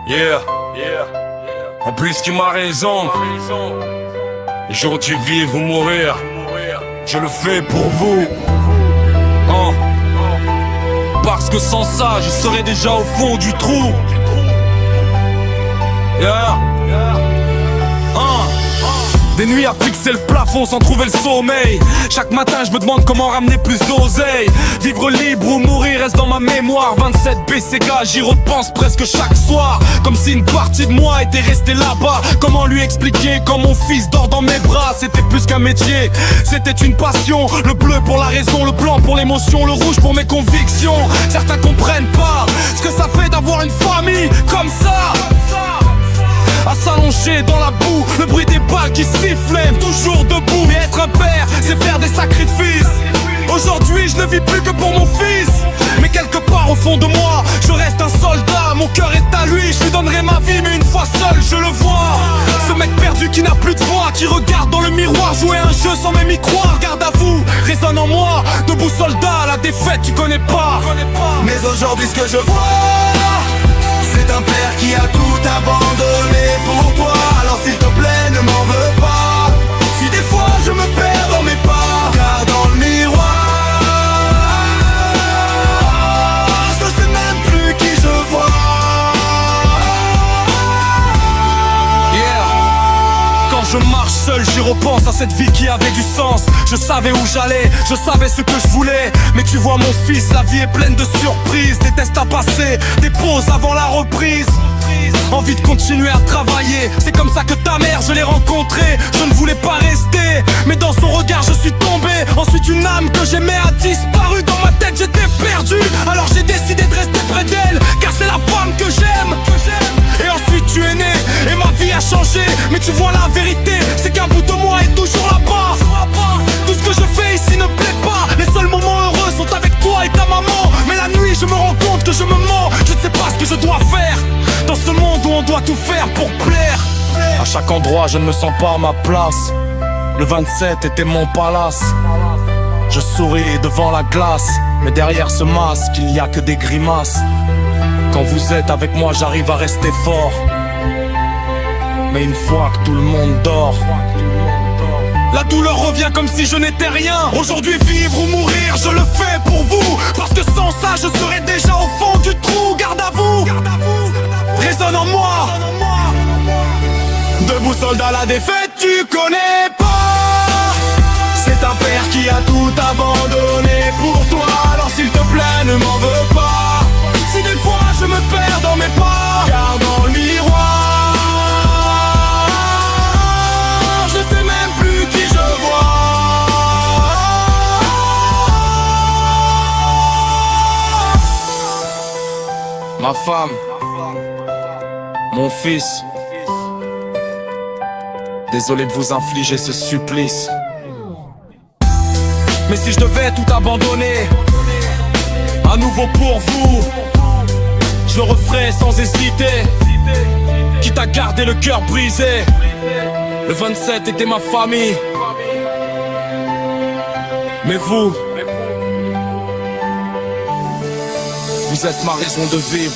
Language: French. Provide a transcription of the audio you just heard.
Yeah, en plus qui m'a raison. Aujourd'hui vivre ou mourir, je le fais pour vous. Parce que sans ça, je serais déjà au fond du trou. Yeah. Des nuits à fixer le plafond sans trouver le sommeil. Chaque matin je me demande comment ramener plus d'oseille. Vivre libre ou mourir reste dans ma mémoire. 27 BCK, j'y repense presque chaque soir. Comme si une partie de moi était restée là-bas. Comment lui expliquer quand mon fils dort dans mes bras? C'était plus qu'un métier, c'était une passion. Le bleu pour la raison, le blanc pour l'émotion, le rouge pour mes convictions. Certains comprennent pas ce que ça fait d'avoir une famille comme ça, à s'allonger dans la boue, le bruit des balles qui sifflent, toujours debout. Mais être un père, c'est faire des sacrifices. Aujourd'hui je ne vis plus que pour mon fils, mais quelque part au fond de moi, je reste un soldat. Mon cœur est à lui, je lui donnerai ma vie, mais une fois seul je le vois. Ce mec perdu qui n'a plus de voix, qui regarde dans le miroir, jouer un jeu sans même y croire. Garde à vous, résonne en moi, debout soldat, la défaite tu connais pas. Mais aujourd'hui ce que je vois, c'est un père qui a tout abandonné pour toi. Alors s'il te plaît ne m'en veux pas si des fois je me perds dans mes pas. Car dans le miroir, je sais même plus qui je vois. Quand je marche seul, j'y repense à cette vie qui avait du sens. Je savais où j'allais, je savais ce que je voulais. Mais tu vois mon fils, la vie est pleine de surprises. Des tests à passer, des pauses avant la reprise. Envie de continuer à travailler, c'est comme ça que ta mère je l'ai rencontrée. Je ne voulais pas rester, mais dans son regard je suis tombé. Ensuite une âme que j'aimais a disparu. Dans ma tête j'étais perdu, alors j'ai décidé de rester près d'elle. Car c'est la femme que j'aime. Et ensuite tu es né, et ma vie a changé. Mais tu vois la vérité, c'est qu'un bout de moi est toujours là-bas. Tout ce que je fais ici ne plaît pas. Les seuls moments heureux sont avec toi et ta maman. Mais la nuit je me rends compte que je me mens. Je ne sais pas ce que je dois faire dans ce monde où on doit tout faire pour plaire. À chaque endroit je ne me sens pas à ma place. Le 27 était mon palace. Je souris devant la glace, mais derrière ce masque il n'y a que des grimaces. Quand vous êtes avec moi j'arrive à rester fort, mais une fois que tout le monde dort, la douleur revient comme si je n'étais rien. Aujourd'hui vivre ou mourir je le fais pour vous. Parce que sans ça je serais déjà au fond du trou. Garde à vous, résonne en moi. Debout soldat, la défaite tu connais pas. C'est un père qui a tout abandonné pour toi. Alors s'il te plaît ne m'en veux pas si des fois je me perds dans mes pas. Car dans le miroir, je sais même plus qui je vois. Ma femme, mon fils, désolé de vous infliger ce supplice. Mais si je devais tout abandonner, à nouveau pour vous, je le referais sans hésiter. Quitte à garder le cœur brisé. Le 27 était ma famille, mais vous êtes ma raison de vivre.